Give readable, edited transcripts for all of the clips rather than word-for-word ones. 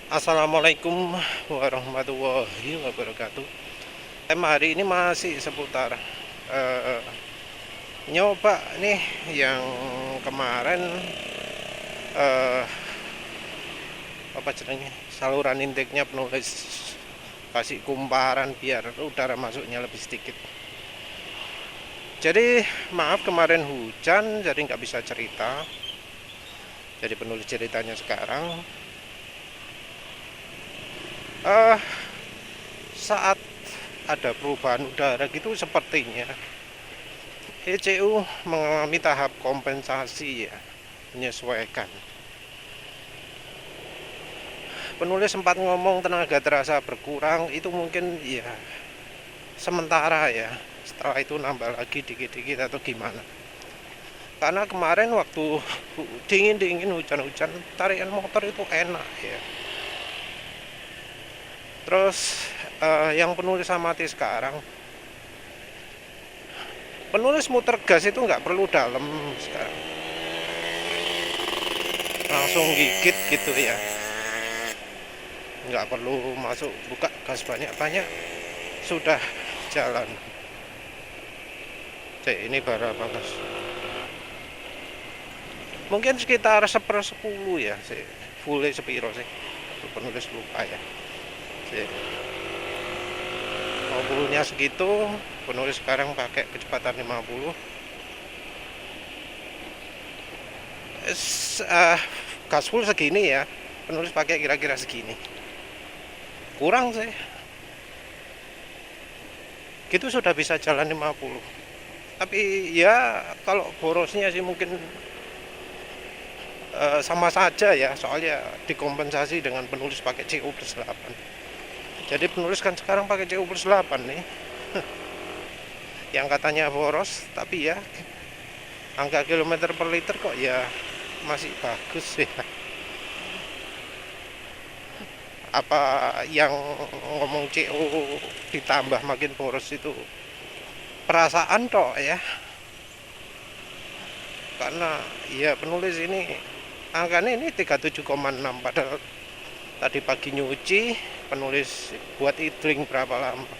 Assalamualaikum warahmatullahi wabarakatuh. Hari ini masih seputar eh, nyoba nih yang kemarin eh, apa jenenge saluran inteknya penulis, kasih kumparan biar udara masuknya lebih sedikit. Jadi maaf kemarin hujan jadi nggak bisa cerita. Jadi penulis ceritanya sekarang eh saat ada perubahan udara gitu sepertinya ECU mengalami tahap kompensasi ya, menyesuaikan. Penulis sempat ngomong tenaga terasa berkurang, itu mungkin ya sementara ya. Setelah itu nambah lagi dikit-dikit atau gimana. Karena kemarin waktu dingin-dingin hujan-hujan tarikan motor itu enak ya. Terus yang penulis amati sekarang, penulis muter gas itu nggak perlu dalam sekarang, langsung gigit gitu ya, nggak perlu masuk buka gas banyak-banyak, sudah jalan. Ini berapa gas? Mungkin sekitar 1/10 ya sih, full sepiro sih, penulis lupa ya sih. 50-nya segitu, penulis sekarang pakai kecepatan 50. Gas full segini ya, penulis pakai kira-kira segini, kurang sih gitu sudah bisa jalan 50. Tapi ya kalau borosnya sih mungkin sama saja ya, soalnya dikompensasi dengan penulis pakai CU+8. Jadi penulis kan sekarang pakai CU+8 nih, yang katanya boros, tapi ya angka kilometer per liter kok ya masih bagus ya. Apa yang ngomong CO ditambah makin boros itu perasaan toh ya, karena ya penulis ini angkanya ini 37,6, padahal tadi pagi nyuci penulis buat idling berapa lama,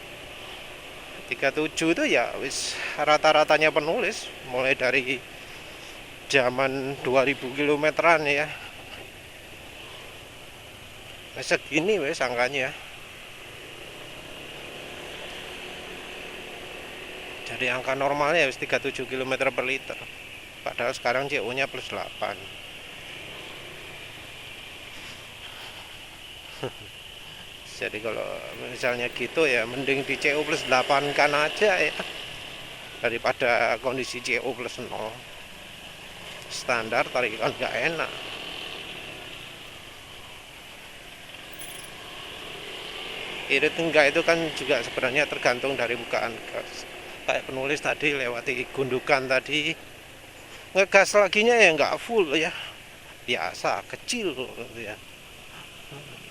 37 itu ya wis rata-ratanya penulis mulai dari zaman 2000 kilometeran ya, segini wis angkanya. Jadi angka normalnya wis 37 km per liter, padahal sekarang CO nya +8. Jadi kalau misalnya gitu ya mending di CO+8 kan aja ya, daripada kondisi CO+0 standar tarikan nggak enak. Irit enggak itu kan juga sebenarnya tergantung dari bukaan gas. Kayak penulis tadi lewati gundukan tadi, ngegas laginya ya nggak full ya, biasa kecil ya,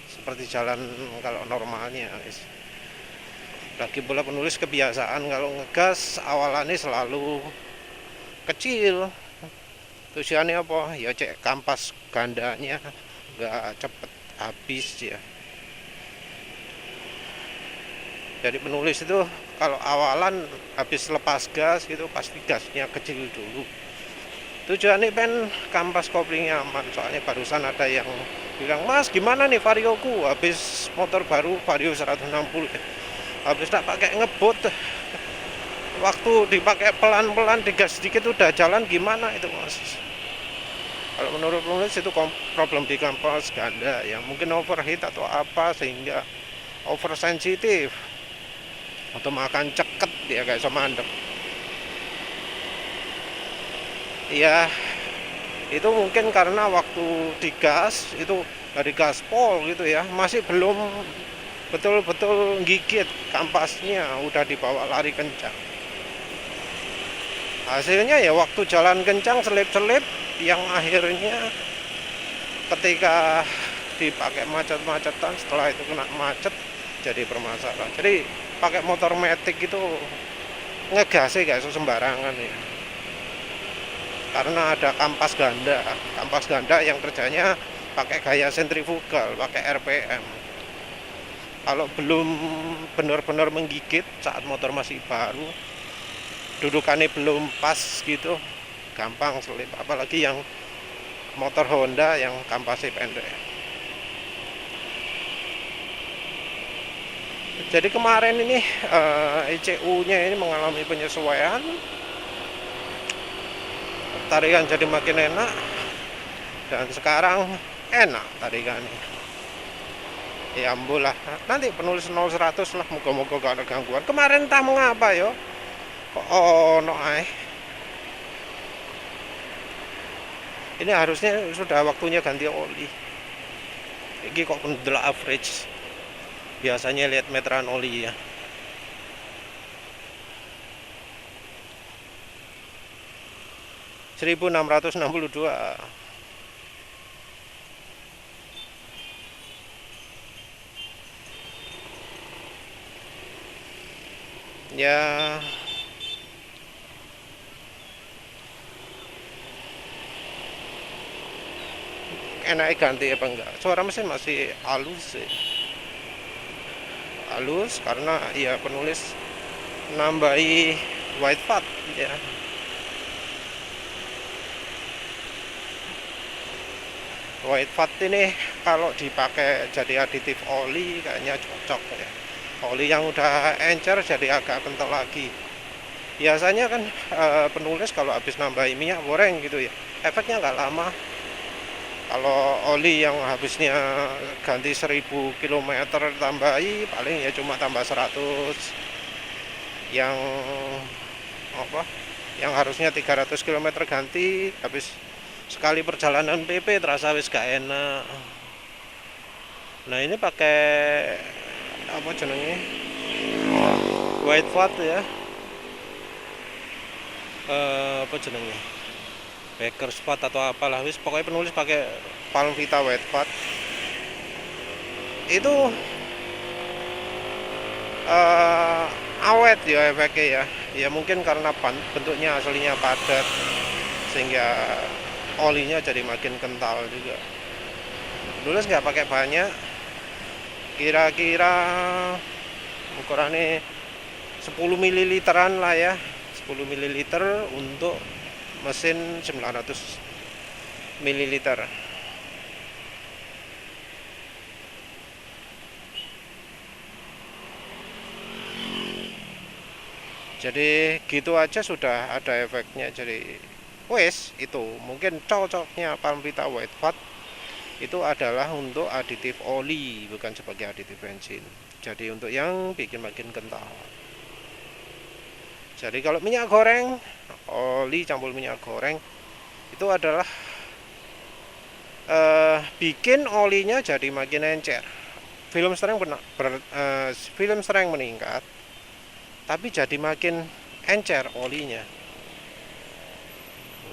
seperti jalan kalau normalnya. Lagi pula penulis kebiasaan kalau ngegas awalannya selalu kecil. Tujuannya apa? Ya cek kampas gandanya nggak cepet habis ya. Jadi penulis itu kalau awalan habis lepas gas gitu pasti gasnya kecil dulu. Tujuannya pen kampas koplingnya aman. Soalnya barusan ada yang bilang, "Mas, gimana nih varioku? Habis motor baru Vario 160. Habis tak pakai ngebut. Waktu dipakai pelan-pelan digas sedikit udah jalan, gimana itu, Mas?" Kalau menurut penulis itu problem di kampas ganda yang mungkin overheat atau apa sehingga oversensitif atau makan ceket ya kayak mandek. Ya itu mungkin karena waktu digas itu dari gaspol gitu ya, masih belum betul-betul gigit kampasnya, udah dibawa lari kencang. Hasilnya ya waktu jalan kencang selip-selip yang akhirnya ketika dipakai macet-macetan, setelah itu kena macet jadi permasalahan. Jadi pakai motor metik itu ngegasnya gak sembarangan ya, karena ada kampas ganda yang kerjanya pakai gaya sentrifugal, pakai RPM. Kalau belum benar-benar menggigit saat motor masih baru, dudukannya belum pas gitu, gampang selip. Apalagi yang motor Honda yang kampasnya pendek. Jadi kemarin ini ECU-nya ini mengalami penyesuaian, tarikan jadi makin enak, dan sekarang enak tarikannya. Ya ambulah, nanti penulis 0-100 lah, moga-moga gak ada gangguan. Kemarin entah mengapa yo, kok no ay. Ini harusnya sudah waktunya ganti oli. Ini kok kendala average. Biasanya lihat meteran oli ya. (1662). Ya enak ganti apa enggak? Suara mesin masih halus sih. Halus karena ya penulis nambahi white fat ya. White fat ini kalau dipakai jadi aditif oli kayaknya cocok ya. Oli yang udah encer jadi agak kental lagi. Biasanya kan penulis kalau habis nambahin minyak goreng gitu ya, efeknya nggak lama. Kalau oli yang habisnya ganti 1000 km tambahi paling ya cuma tambah 100. Yang apa? Yang harusnya 300 km ganti habis sekali perjalanan PP terasa wis gak enak. Nah, ini pakai apa jenenge? White fat ya. Apa jenenge? Baker's fat atau apalah, wis pokoknya penulis pakai Palmvita White fat. Itu awet ya efeknya ya. Ya mungkin karena bentuknya aslinya padat sehingga olinya jadi makin kental juga. Nulis nggak pakai banyak, kira-kira ukurannya 10 ml lah ya, 10 ml untuk mesin 900 ml. Jadi gitu aja sudah ada efeknya. Jadi wes itu mungkin cocoknya Palmvita White Fat itu adalah untuk aditif oli, bukan sebagai aditif bensin. Jadi untuk yang bikin makin kental. Jadi kalau minyak goreng, oli campur minyak goreng itu adalah bikin olinya jadi makin encer. Film strength meningkat, tapi jadi makin encer olinya.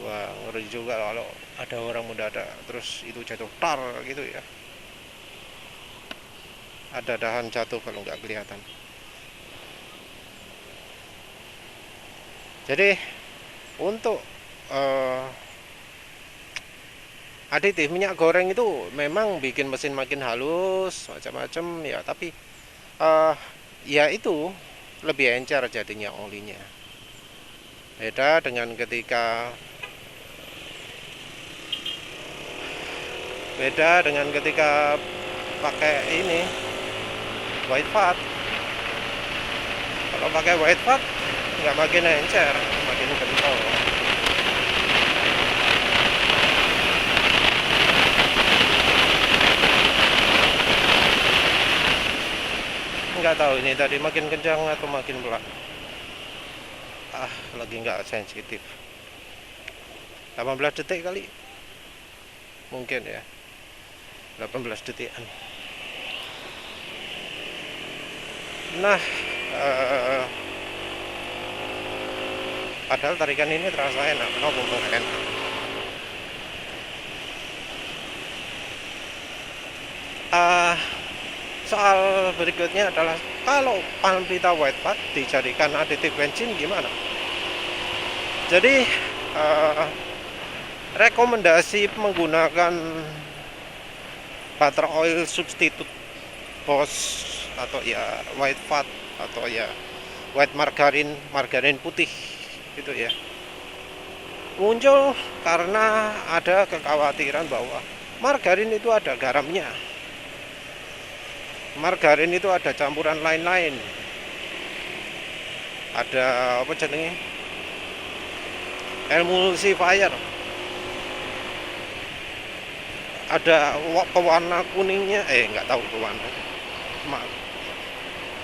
Wah, ngeri juga kalau ada orang mendadak terus itu jatuh tar gitu ya. Ada dahan jatuh kalau nggak kelihatan. Jadi untuk aditif minyak goreng itu memang bikin mesin makin halus macam-macam ya, tapi ya itu lebih encer jadinya olinya. Beda dengan ketika pakai ini white fat. Kalau pakai white fat nggak makin encer, makin kental. Nggak tahu ini tadi makin kencang atau makin pelan. Lagi nggak sensitif. 18 detik kali mungkin ya, 18 detikan. Nah, padahal tarikan ini terasa enak, enak. Soal berikutnya adalah kalau Palmvita White Fat dijadikan aditif bensin gimana? Jadi rekomendasi menggunakan butter oil substitute Boss, atau ya white fat, atau ya white margarin putih gitu ya, muncul karena ada kekhawatiran bahwa margarin itu ada garamnya, margarin itu ada campuran lain-lain, ada apa jenenge, emulsifier, ada pewarna kuningnya, nggak tahu pewarna,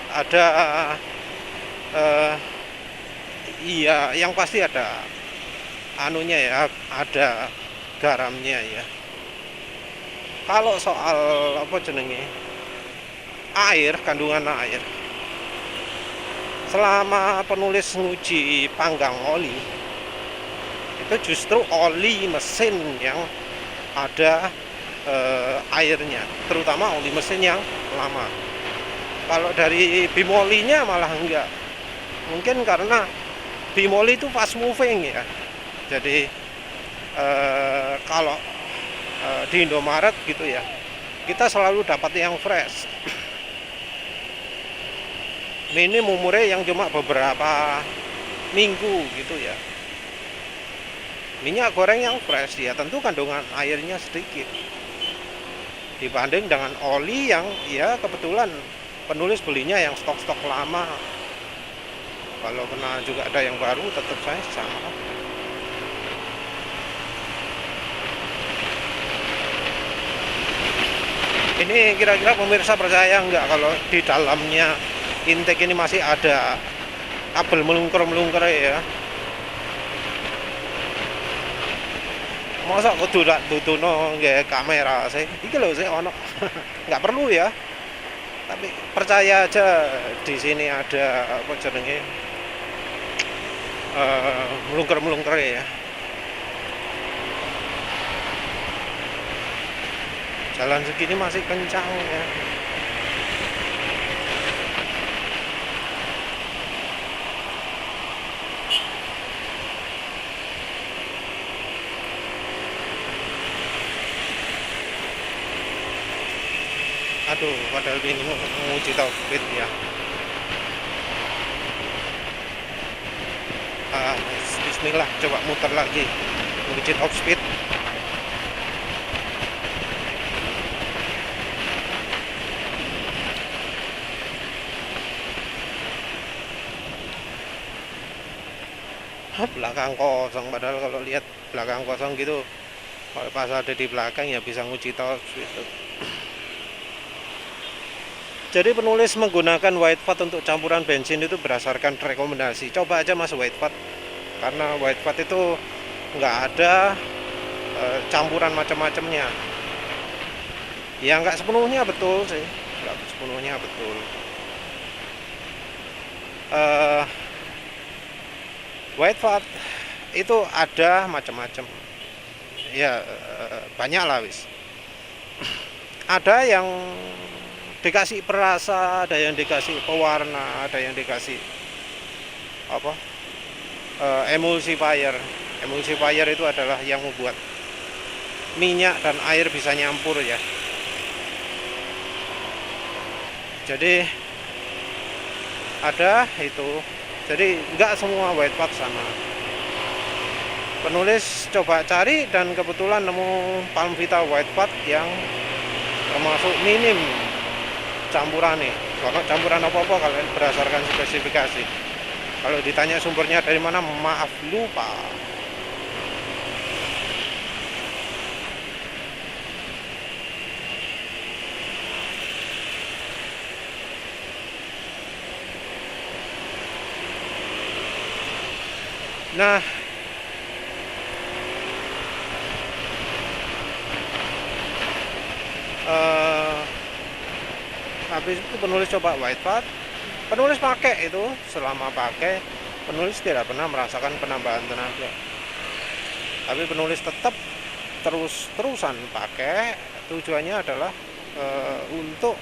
ada iya yang pasti ada anunya ya, ada garamnya ya. Kalau soal apa jenenge, air, kandungan air, selama penulis nguji panggang oli, itu justru oli mesin yang ada airnya, terutama oli mesin yang lama. Kalau dari bimolinya malah enggak, mungkin karena bimoli itu fast moving ya, jadi kalau di Indomaret gitu ya, kita selalu dapat yang fresh, minim umurnya yang cuma beberapa minggu gitu ya. Minyak goreng yang fresh ya tentu kandungan airnya sedikit dibanding dengan oli yang ya kebetulan penulis belinya yang stok-stok lama. Kalau pernah juga ada yang baru tetap saya sama. Ini kira-kira pemirsa percaya nggak kalau di dalamnya intake ini masih ada kabel melungker-melungker ya. Masa kudu dak tutuno nggak kamera sih? Iki lho sih ono. Nggak perlu ya. Tapi percaya aja di sini ada apa jenenge, melungker-melungker ya. Jalan segini masih kencang ya. Aduh, padahal ini menguji top speed ya. Bismillah, coba muter lagi menguji top speed. Belakang kosong, padahal kalau lihat belakang kosong gitu, kalau pas ada di belakang ya bisa nguji top speed. Jadi penulis menggunakan white fat untuk campuran bensin itu berdasarkan rekomendasi. Coba aja mas white fat, karena white fat itu nggak ada campuran macam-macamnya. Ya nggak sepenuhnya betul sih, nggak sepenuhnya betul. White fat itu ada macam-macam. Ya banyak lah wis. Ada yang dikasih perasa, ada yang dikasih pewarna, ada yang dikasih apa, emulsifier. Emulsifier itu adalah yang membuat minyak dan air bisa nyampur ya. Jadi ada itu. Jadi nggak semua white fat sama. Penulis coba cari dan kebetulan nemu Palmvita white fat yang termasuk minim campuran nih. Kalau campuran apa-apa kalian berdasarkan spesifikasi. Kalau ditanya sumbernya dari mana, maaf lupa. Nah, habis itu penulis coba white fat, penulis pakai itu, selama pakai penulis tidak pernah merasakan penambahan tenaga, tapi penulis tetap terusan pakai. Tujuannya adalah untuk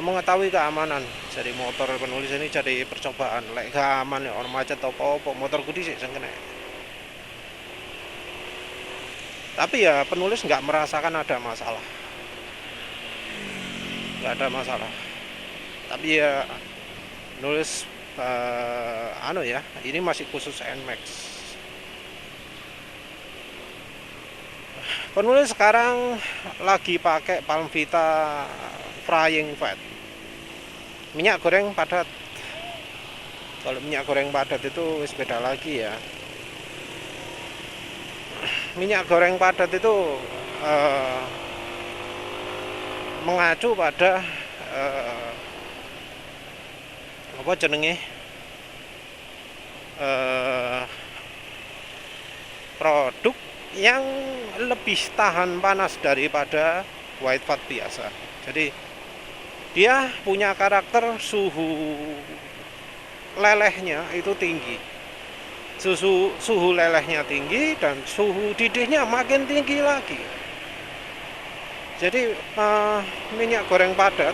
mengetahui keamanan. Jadi motor penulis ini jadi percobaan, lek gak aman ya orang macet apa motor gudi sih sing kena. Tapi ya penulis nggak merasakan ada masalah, nggak ada masalah. Tapi ya nulis ya, ini masih khusus Nmax. Penulis sekarang lagi pakai Palmvita Frying Fat, minyak goreng padat. Kalau minyak goreng padat itu beda lagi ya. Minyak goreng padat itu mengacu pada apa jenenge produk yang lebih tahan panas daripada white fat biasa. Jadi dia punya karakter suhu lelehnya itu tinggi. Suhu lelehnya tinggi dan suhu didihnya makin tinggi lagi. Jadi minyak goreng padat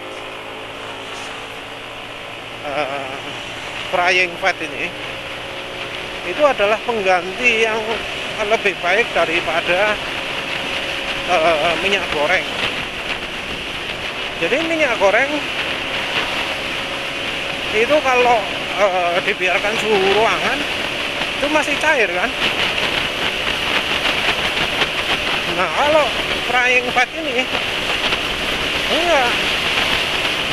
frying fat ini itu adalah pengganti yang lebih baik daripada minyak goreng. Jadi minyak goreng itu kalau dibiarkan suhu ruangan itu masih cair kan. Nah kalau frying fat ini enggak,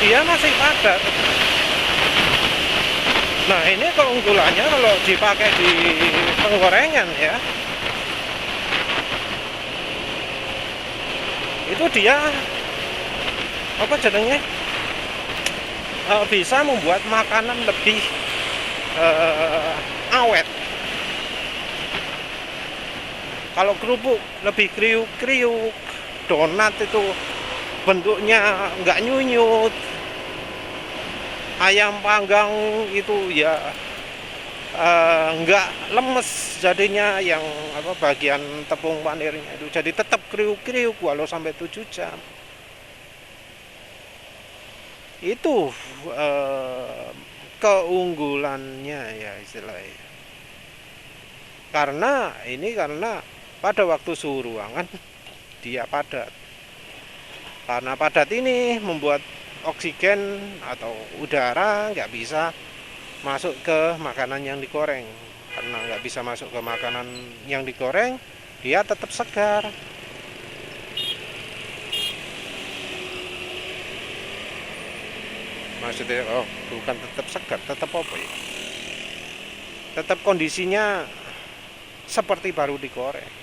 dia masih padat. Nah ini keunggulannya kalau dipakai di penggorengan ya, itu dia apa jenenge bisa membuat makanan lebih awet. Kalau kerupuk lebih kriuk-kriuk, donat itu bentuknya nggak nyunyut, ayam panggang itu ya nggak lemes jadinya, yang bagian tepung panirnya itu jadi tetap kriuk-kriuk walau sampai 7 jam. Itu keunggulannya ya istilahnya. Karena pada waktu suhu ruangan dia padat. Karena padat ini membuat oksigen atau udara nggak bisa masuk ke makanan yang digoreng. Karena nggak bisa masuk ke makanan yang digoreng, dia tetap segar. Maksudnya bukan tetap segar, tetap apa ya? Tetap kondisinya seperti baru digoreng.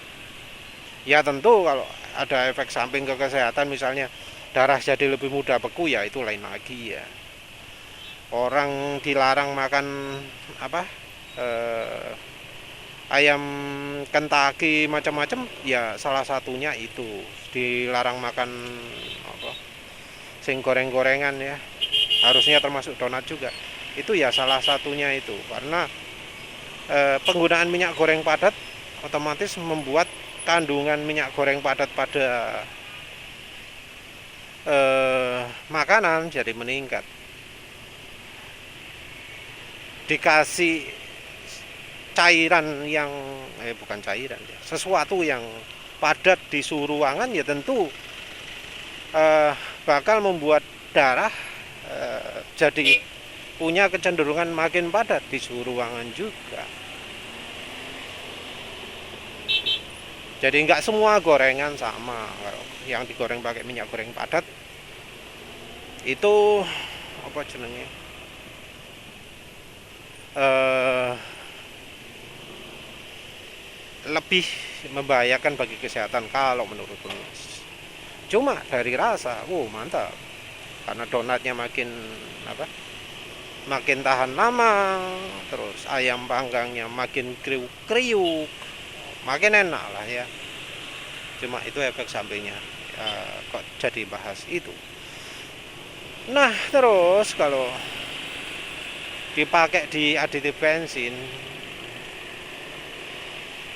Ya tentu kalau ada efek samping ke kesehatan, misalnya darah jadi lebih mudah beku, ya itu lain lagi ya. Orang dilarang makan ayam Kentucky macam-macam, ya salah satunya itu dilarang makan sing goreng-gorengan ya. Harusnya termasuk donat juga. Itu ya salah satunya itu, karena penggunaan minyak goreng padat otomatis membuat kandungan minyak goreng padat pada makanan jadi meningkat. Dikasih cairan yang bukan cairan ya, sesuatu yang padat di suhu ruangan, ya tentu bakal membuat darah jadi punya kecenderungan makin padat di suhu ruangan juga. Jadi nggak semua gorengan sama. Yang digoreng pakai minyak goreng padat itu apa jenenge lebih membahayakan bagi kesehatan kalau menurut penulis. Cuma dari rasa, mantap. Karena donatnya makin tahan lama, terus ayam panggangnya makin kriuk-kriuk, makin enak lah ya. Cuma itu efek sampingnya kok jadi bahas itu. Nah terus kalau dipakai di aditif bensin,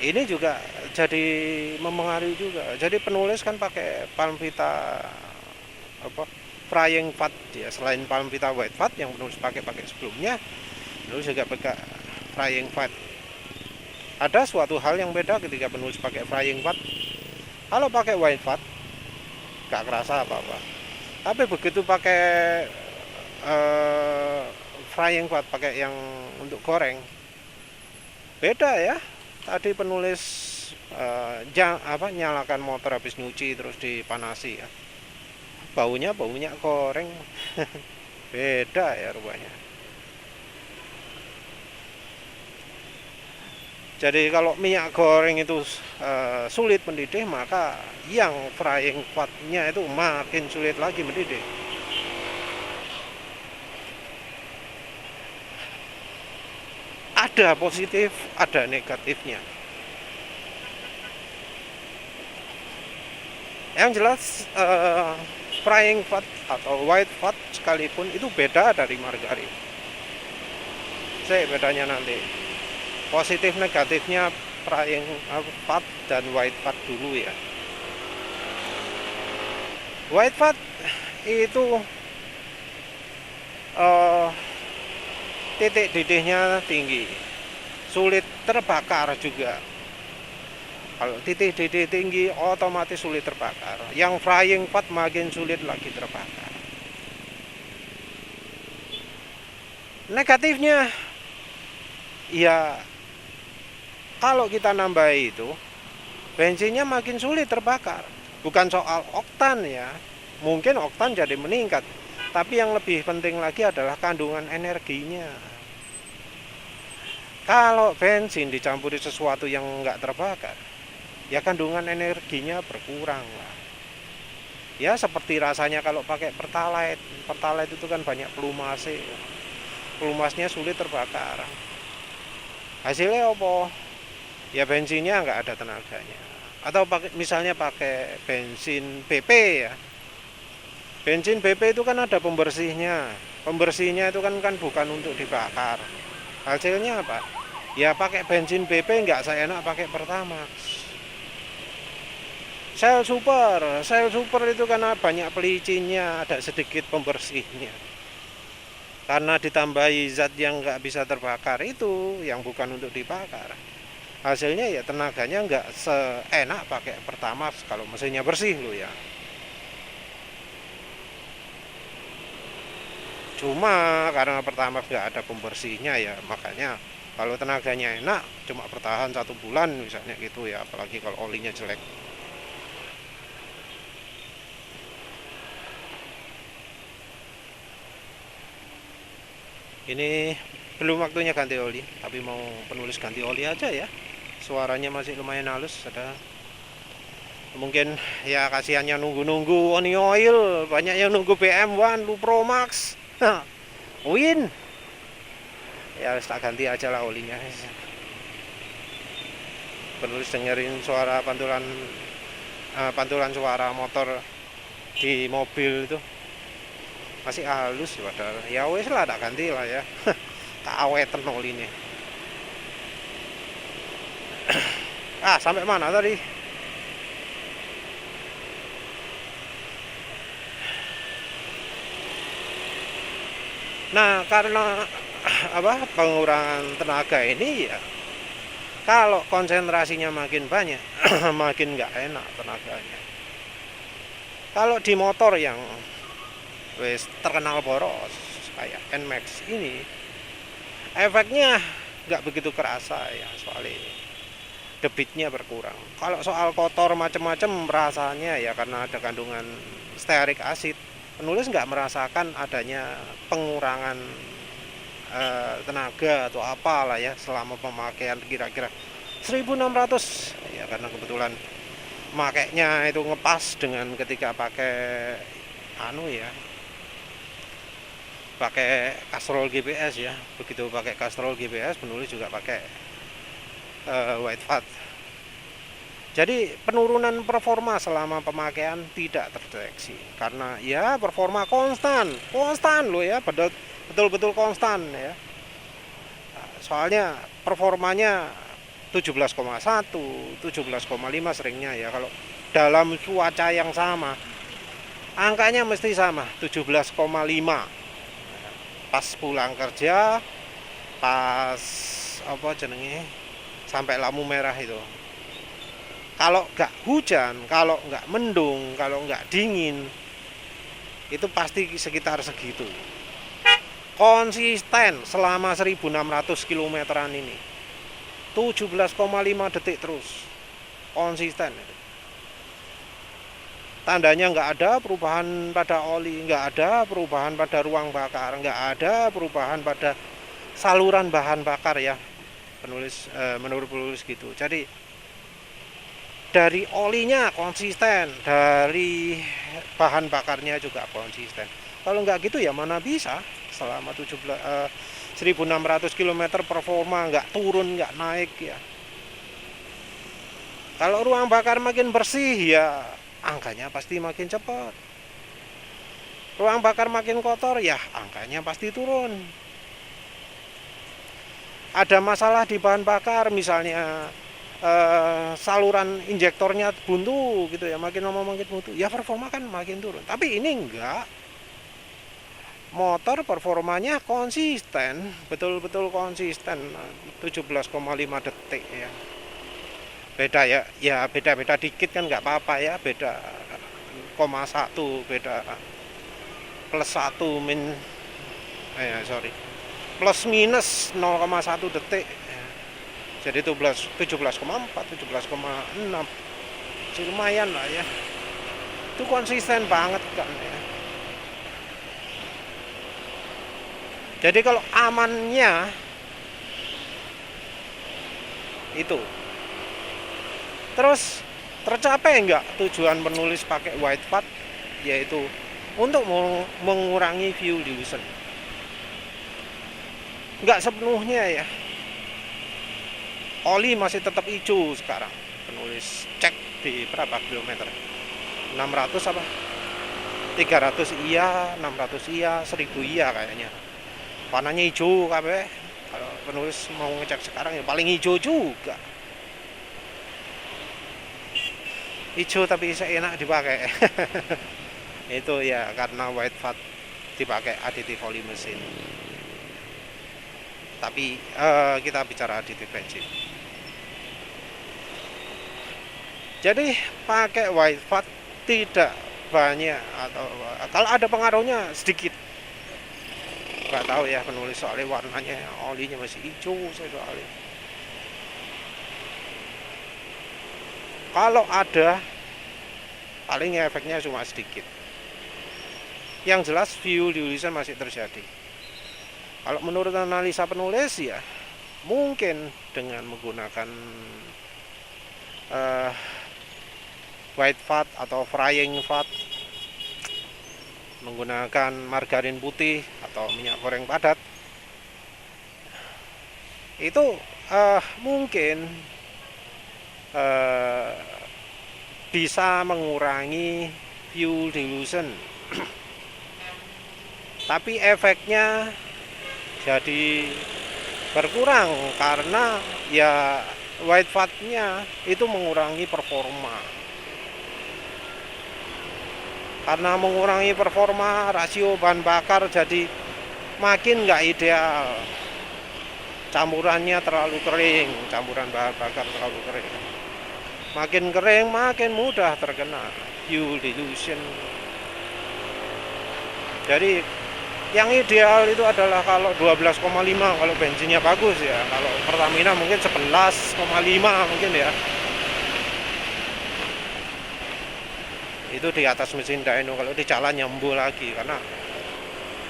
ini juga jadi mempengaruhi juga. Jadi penulis kan pakai Palmvita frying fat ya, selain Palmvita white fat yang penulis pakai sebelumnya, penulis juga pakai frying fat. Ada suatu hal yang beda ketika penulis pakai frying fat. Kalau pakai white fat nggak kerasa apa-apa, tapi begitu pakai eh, frying fat, pakai yang untuk goreng, beda ya. Tadi penulis nyalakan motor habis nyuci terus dipanasi ya, baunya baunya goreng. Beda ya rupanya. Jadi kalau minyak goreng itu sulit mendidih, maka yang frying fatnya itu makin sulit lagi mendidih. Ada positif, ada negatifnya. Yang jelas frying fat atau white fat sekalipun itu beda dari margarin. Saya bedanya nanti. Positif negatifnya frying fat dan white fat dulu ya. White fat itu titik didihnya tinggi, sulit terbakar juga. Kalau titik didih tinggi otomatis sulit terbakar. Yang frying fat makin sulit lagi terbakar. Negatifnya ya, kalau kita nambah itu bensinnya makin sulit terbakar. Bukan soal oktan ya, mungkin oktan jadi meningkat, tapi yang lebih penting lagi adalah kandungan energinya. Kalau bensin dicampuri sesuatu yang nggak terbakar, ya kandungan energinya berkurang lah. Ya seperti rasanya kalau pakai pertalite. Pertalite itu kan banyak pelumasnya, pelumasnya sulit terbakar. Hasilnya apa? Ya bensinnya nggak ada tenaganya. Atau misalnya pakai bensin BP ya. Bensin BP itu kan ada pembersihnya. Pembersihnya itu kan bukan untuk dibakar. Hasilnya apa? Ya pakai bensin BP nggak seenak pakai Pertamax. Shell Super itu karena banyak pelicinnya, ada sedikit pembersihnya. Karena ditambahi zat yang nggak bisa terbakar itu, yang bukan untuk dibakar. Hasilnya ya tenaganya nggak seenak pakai Pertamax kalau mesinnya bersih loh ya. Cuma karena Pertamax nggak ada pembersihnya ya, makanya kalau tenaganya enak cuma bertahan 1 bulan misalnya gitu ya, apalagi kalau olinya jelek. Ini belum waktunya ganti oli, tapi mau penulis ganti oli aja ya. Suaranya masih lumayan halus, ada mungkin ya, kasihannya nunggu-nunggu Oni Oil, banyak yang nunggu BM1 Lu Pro Max. Win. Ya tak ganti aja lah olinya. Penulis dengerin suara pantulan suara motor di mobil itu masih halus padahal. Ya wes lah tak ganti lah ya. Tak awetan oline. Sampai mana tadi? Nah, karena pengurangan tenaga ini ya, kalau konsentrasinya makin banyak makin nggak enak tenaganya. Kalau di motor yang wes terkenal boros kayak NMAX ini, efeknya nggak begitu kerasa ya, soalnya debitnya berkurang. Kalau soal kotor macam-macam rasanya ya karena ada kandungan stearik acid, penulis nggak merasakan adanya pengurangan tenaga atau apalah ya selama pemakaian kira-kira 1600 ya, karena kebetulan makainya itu ngepas dengan ketika pakai pakai Castrol GPS ya. Begitu pakai Castrol GPS penulis juga pakai white fat. Jadi penurunan performa selama pemakaian tidak terdeteksi karena ya performa konstan loh ya, betul-betul konstan ya. Soalnya performanya 17,1, 17,5 seringnya ya, kalau dalam cuaca yang sama angkanya mesti sama 17,5. Pas pulang kerja, pas sampai lampu merah itu, Kalau nggak hujan, kalau nggak mendung, kalau nggak dingin, itu pasti sekitar segitu. Konsisten selama 1600 kilometeran ini. 17,5 detik terus. Konsisten. Tandanya nggak ada perubahan pada oli, nggak ada perubahan pada ruang bakar, nggak ada perubahan pada saluran bahan bakar ya. Menurut penulis gitu. Jadi dari olinya konsisten, dari bahan bakarnya juga konsisten. Kalau nggak gitu ya mana bisa selama 1600 km performa nggak turun, nggak naik ya. Kalau ruang bakar makin bersih ya angkanya pasti makin cepat. Ruang bakar makin kotor ya angkanya pasti turun. Ada masalah di bahan bakar misalnya saluran injektornya buntu gitu ya, makin lama makin buntu ya performa kan makin turun. Tapi ini enggak, motor performanya konsisten, betul-betul konsisten 17,5 detik ya. Beda ya beda-beda dikit kan nggak apa-apa ya, beda 0,1, beda plus 1 plus minus 0,1 detik. Jadi 17,4, 17,6. Jadi lumayan lah ya. Itu konsisten banget kan ya. Jadi kalau amannya itu. Terus tercapai enggak tujuan penulis pakai white fat, yaitu untuk mengurangi fuel dilution. Enggak sepenuhnya ya. Oli masih tetap hijau sekarang. Penulis cek di berapa kilometer? 600 apa? 300 iya, 600 iya, 1000 iya kayaknya. Warnanya hijau kabeh. Kalau penulis mau ngecek sekarang ya paling hijau juga. Hijau tapi enak dipakai. Itu ya karena white fat dipakai aditif oli mesin. Tapi kita bicara aditif bensin. Jadi pakai white fat tidak banyak, atau kalau ada pengaruhnya sedikit. Nggak tahu ya penulis soalnya warnanya olinya masih hijau soalnya. Kalau ada paling efeknya cuma sedikit. Yang jelas fuel dilution masih terjadi. Kalau menurut analisa penulis ya mungkin dengan menggunakan white fat atau frying fat, menggunakan margarin putih atau minyak goreng padat, itu mungkin bisa mengurangi fuel dilution. Tapi efeknya jadi berkurang karena ya white fatnya itu mengurangi performa. Karena mengurangi performa, rasio bahan bakar jadi makin nggak ideal. Campurannya terlalu kering, campuran bahan bakar terlalu kering. Makin kering makin mudah terkena fuel dilution. Jadi yang ideal itu adalah kalau 12,5 kalau bensinnya bagus ya. Kalau Pertamina mungkin 11,5 mungkin ya. Itu di atas mesin dyno. Kalau di jalan nyembuh lagi karena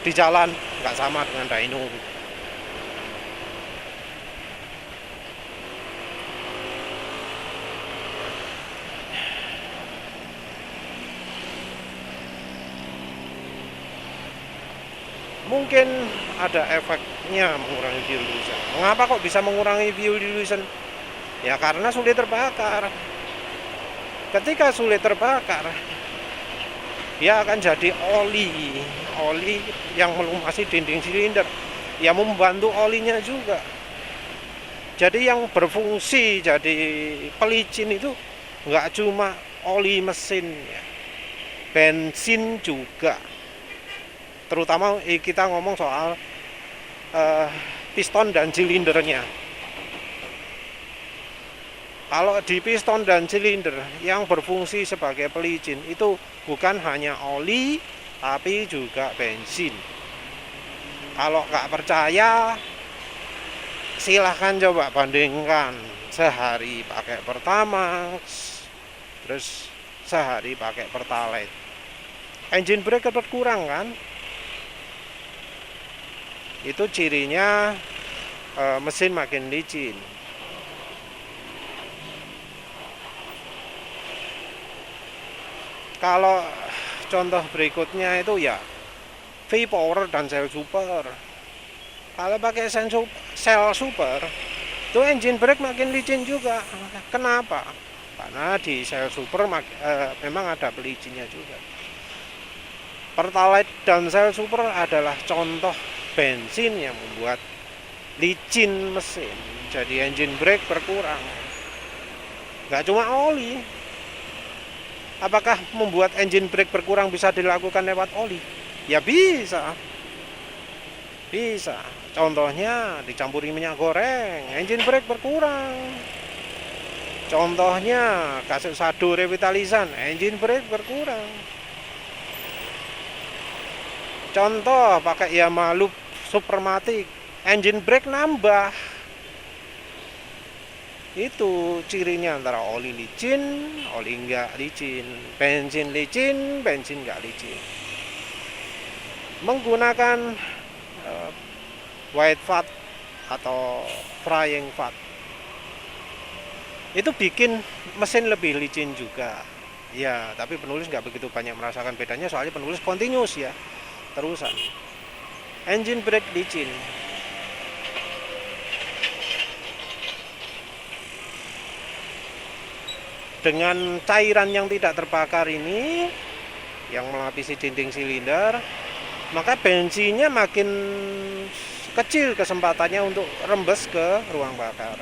di jalan nggak sama dengan dyno. Mungkin ada efeknya mengurangi fuel dilution. Mengapa kok bisa mengurangi fuel dilution? Ya karena sulit terbakar. Ketika sulit terbakar, dia akan jadi oli yang melumasi dinding silinder, yang membantu olinya juga. Jadi yang berfungsi jadi pelicin itu nggak cuma oli mesin ya, bensin juga. Terutama kita ngomong soal piston dan silindernya. Kalau di piston dan silinder yang berfungsi sebagai pelicin itu bukan hanya oli, tapi juga bensin. Kalau nggak percaya, silahkan coba bandingkan sehari pakai Pertamax, terus sehari pakai Pertalite. Engine brake tetap kurang kan? Itu cirinya mesin makin licin. Kalau contoh berikutnya itu ya V-Power dan Cell Super. Kalau pakai Cell Super, itu engine brake makin licin juga. Kenapa? Karena di Cell Super memang ada pelicinnya juga. Pertalite dan Cell Super adalah contoh bensin yang membuat licin mesin, jadi engine brake berkurang. Nggak cuma oli. Apakah membuat engine brake berkurang bisa dilakukan lewat oli? Ya bisa. Bisa. Contohnya dicampuri minyak goreng, engine brake berkurang. Contohnya kasih sado revitalizan, engine brake berkurang. Contoh pakai Yamaha Loop Supermatic, engine brake nambah. Itu cirinya antara oli licin, oli enggak licin, bensin licin, bensin enggak licin. Menggunakan white fat atau frying fat itu bikin mesin lebih licin juga. Ya, tapi penulis nggak begitu banyak merasakan bedanya soalnya penulis continuous ya, terusan. Engine brake licin. Dengan cairan yang tidak terbakar ini yang melapisi dinding silinder, maka bensinnya makin kecil kesempatannya untuk rembes ke ruang bakar.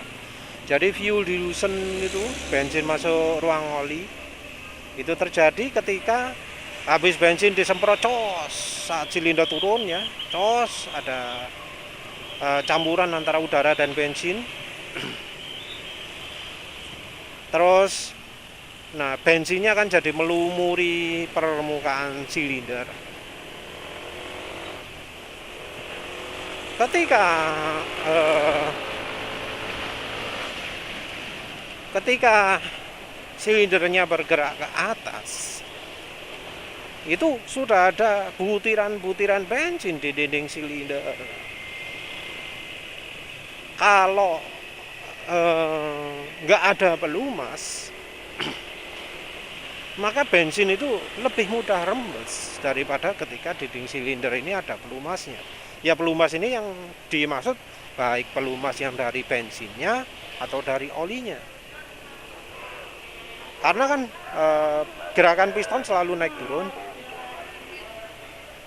Jadi fuel dilution itu, bensin masuk ruang oli, itu terjadi ketika habis bensin disemprot cos, saat silinder turun ya, cos ada campuran antara udara dan bensin. Terus nah bensinnya kan jadi melumuri permukaan silinder. Ketika silindernya bergerak ke atas, itu sudah ada butiran-butiran bensin di dinding silinder. Kalau nggak ada pelumas, maka bensin itu lebih mudah rembes daripada ketika dinding silinder ini ada pelumasnya. Ya pelumas ini yang dimaksud baik pelumas yang dari bensinnya atau dari olinya. Karena kan gerakan piston selalu naik turun.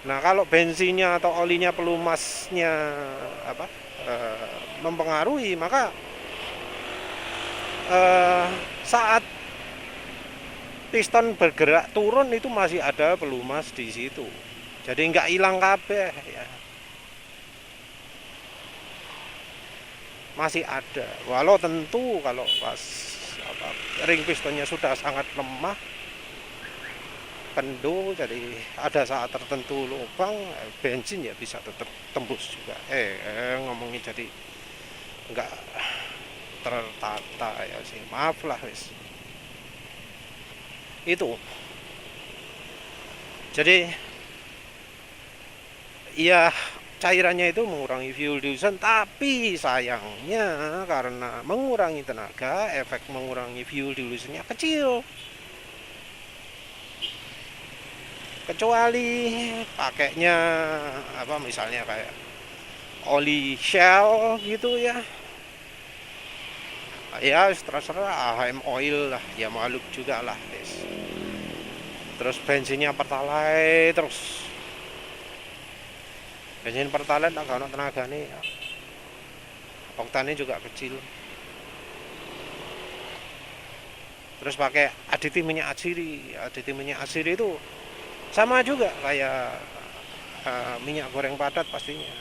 Nah kalau bensinnya atau olinya pelumasnya mempengaruhi, maka saat piston bergerak turun itu masih ada pelumas di situ. Jadi nggak hilang kabeh ya. Masih ada. Walau tentu kalau pas ring pistonnya sudah sangat lemah, kendor, jadi ada saat tertentu lubang, bensin ya bisa tetap tembus juga. Ngomongin jadi nggak tertata ya sih, maaf lah wis. Itu jadi ya cairannya itu mengurangi fuel dilution, tapi sayangnya karena mengurangi tenaga, efek mengurangi fuel dilutionnya kecil. Kecuali pakainya misalnya kayak oli Shell gitu ya. Ya terserah, AHM oil lah, ya Yamaha juga lah. Terus bensinnya Pertalite, terus bensin Pertalite agak ada tenaga nih, oktannya juga kecil. Terus pakai aditif minyak atsiri itu sama juga kayak minyak goreng padat pastinya.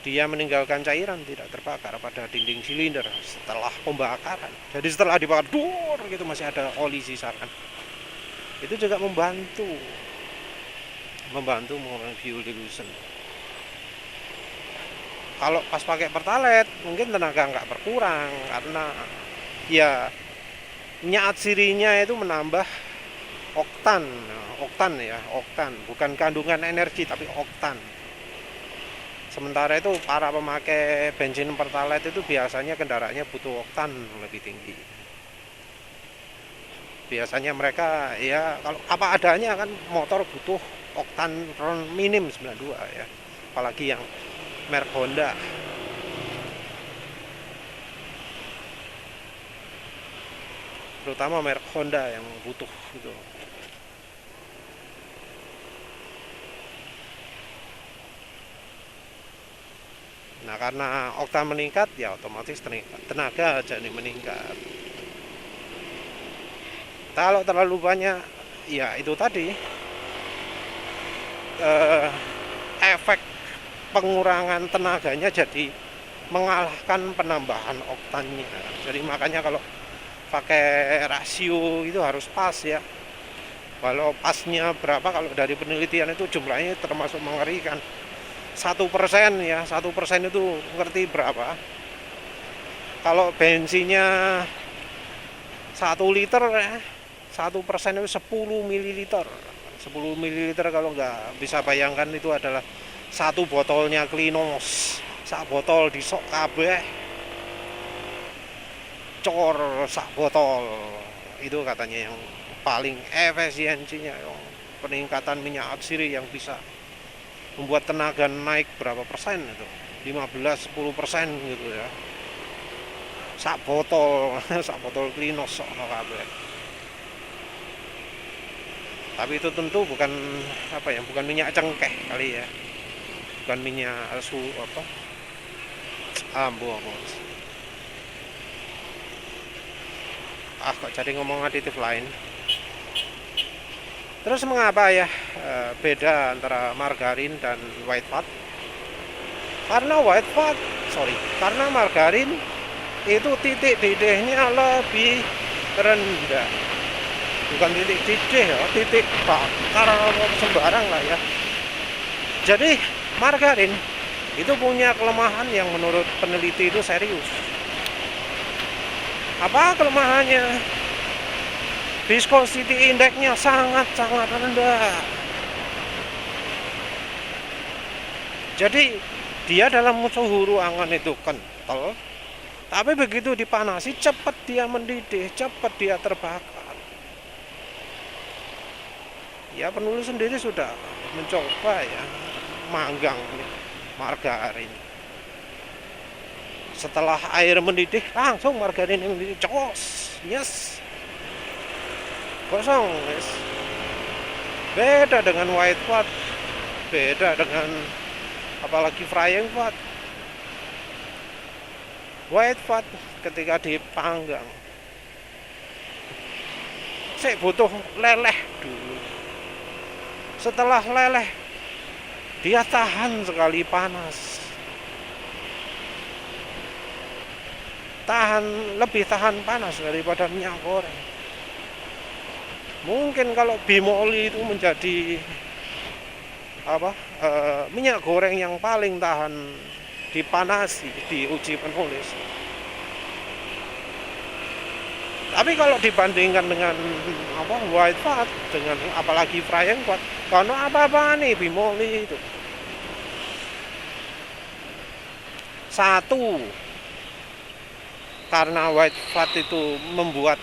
dia meninggalkan cairan tidak terbakar pada dinding silinder setelah pembakaran. Jadi setelah dibakar dur gitu masih ada oli sisa kan. Itu juga membantu mengurangi fuel dilution. Kalau pas pakai pertalite mungkin tenaga nggak berkurang karena ya minyak atsirinya itu menambah oktan, oktan bukan kandungan energi tapi oktan. Sementara itu para pemakai bensin pertalite itu biasanya kendaraannya butuh oktan lebih tinggi. Biasanya mereka ya kalau apa adanya kan motor butuh oktan minim 92 ya. Apalagi yang merek Honda. Terutama merek Honda yang butuh gitu. Nah karena oktan meningkat ya otomatis tenaga jadi meningkat. Kalau terlalu banyak ya itu tadi efek pengurangan tenaganya jadi mengalahkan penambahan oktannya. Jadi makanya kalau pakai rasio itu harus pas ya. Kalau pasnya berapa, kalau dari penelitian itu jumlahnya termasuk mengerikan. 1% ya, 1% itu ngerti berapa? Kalau bensinnya 1 liter ya, 1% itu 10 ml. 10 ml kalau nggak bisa bayangkan itu adalah satu botolnya Klinos. Sak botol disok kabeh. Cor sak botol. Itu katanya yang paling efisiensinya, peningkatan minyak atsiri yang bisa membuat tenaga naik berapa persen itu, 15-10% gitu ya. Sak botol sak botol Klinos sok kabeh. Tapi itu tentu bukan bukan minyak cengkeh kali ya, bukan minyak ambo kok jadi ngomong aditif lain. Terus mengapa ya beda antara margarin dan white fat? Karena margarin itu titik didihnya lebih rendah. Bukan titik didih ya, titik bakar sembarang lah ya. Jadi margarin itu punya kelemahan yang menurut peneliti itu serius. Apa kelemahannya? Viscosity index-nya sangat-sangat rendah. Jadi dia dalam suhu ruangan itu kental, tapi begitu dipanasi cepat dia mendidih, cepat dia terbakar. Ya penulis sendiri sudah mencoba ya manggang margarin. Setelah air mendidih langsung margarin yang mendidih, yes. Kosong, yes. Beda dengan white fat, beda dengan apalagi frying fat. White fat ketika dipanggang saya butuh leleh dulu. Setelah leleh dia tahan sekali panas, lebih tahan panas daripada minyak goreng. Mungkin kalau bimoli itu menjadi minyak goreng yang paling tahan dipanasi di uji penulis. Tapi kalau dibandingkan dengan white fat, dengan apalagi frying fat, karena apa nih bimoli itu. Satu, karena white fat itu membuat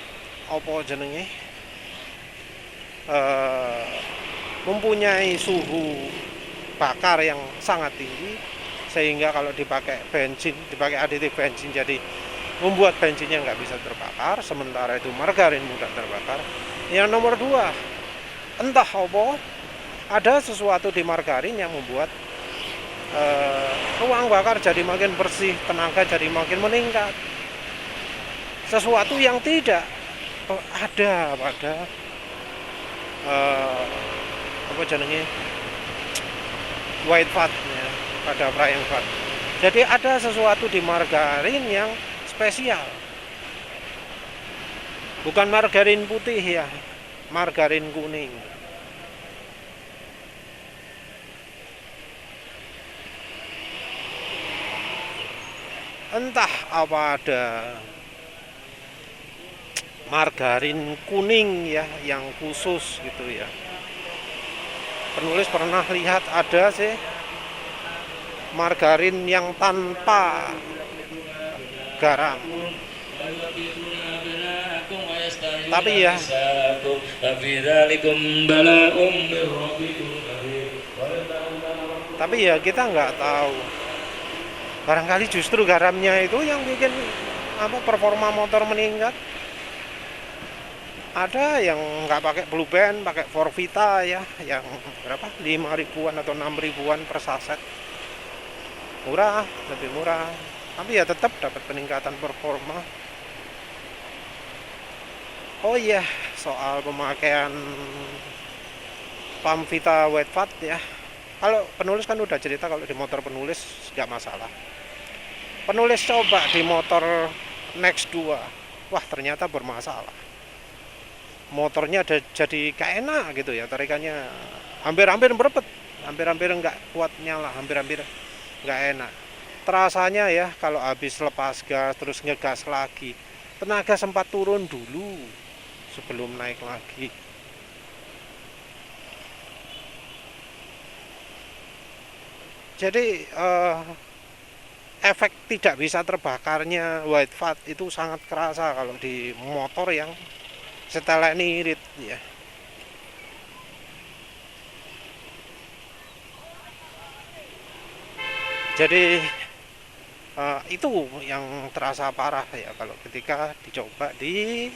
mempunyai suhu bakar yang sangat tinggi, sehingga kalau dipakai aditif bensin jadi membuat bensinnya nggak bisa terbakar. Sementara itu margarin mudah terbakar. Yang nomor 2, entah ada sesuatu di margarin yang membuat ruang bakar jadi makin bersih, tenaga jadi makin meningkat. Sesuatu yang tidak ada pada white fat ya, pada frying fat. Jadi ada sesuatu di margarin yang spesial. Bukan margarin putih ya, margarin kuning. Entah apa ada margarin kuning ya yang khusus gitu ya. Penulis pernah lihat ada sih margarin yang tanpa garam. Tapi ya kita nggak tahu. Barangkali justru garamnya itu yang bikin performa motor meningkat. Ada yang nggak pakai Blue Band, pakai Forvita ya, yang berapa? 5 ribuan atau 6 ribuan per saset. Murah, lebih murah. Tapi ya tetap dapat peningkatan performa. Oh iya, soal pemakaian Pamvita White Fat ya. Kalau penulis kan udah cerita kalau di motor penulis nggak masalah. Penulis coba di motor Next 2. Wah, ternyata bermasalah. Motornya jadi gak enak gitu ya, tarikannya hampir-hampir berepet, hampir-hampir nggak kuat nyala, hampir-hampir nggak enak. Terasanya ya kalau habis lepas gas terus ngegas lagi, tenaga sempat turun dulu sebelum naik lagi. Jadi efek tidak bisa terbakarnya white fat itu sangat kerasa kalau di motor yang setelan irit ya. Jadi itu yang terasa parah ya kalau ketika dicoba di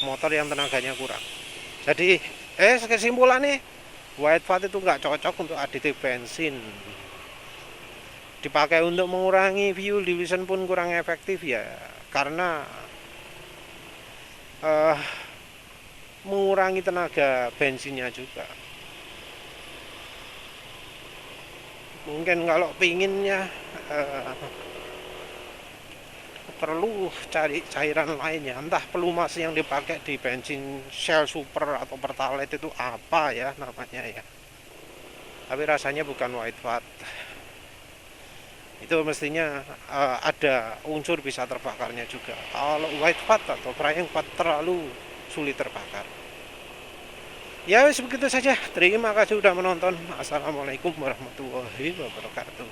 motor yang tenaganya kurang. Jadi kesimpulan nih, white fat itu nggak cocok untuk aditif bensin. Dipakai untuk mengurangi fuel division pun kurang efektif ya, karena mengurangi tenaga bensinnya juga. Mungkin kalau pinginnya perlu cari cairan lainnya, entah pelumas yang dipakai di bensin Shell Super atau Pertalite itu apa ya namanya ya, tapi rasanya bukan white fat. Itu mestinya ada unsur bisa terbakarnya juga. Kalau white fat atau frying fat terlalu sulit terbakar. Ya begitu saja. Terima kasih sudah menonton. Assalamualaikum warahmatullahi wabarakatuh.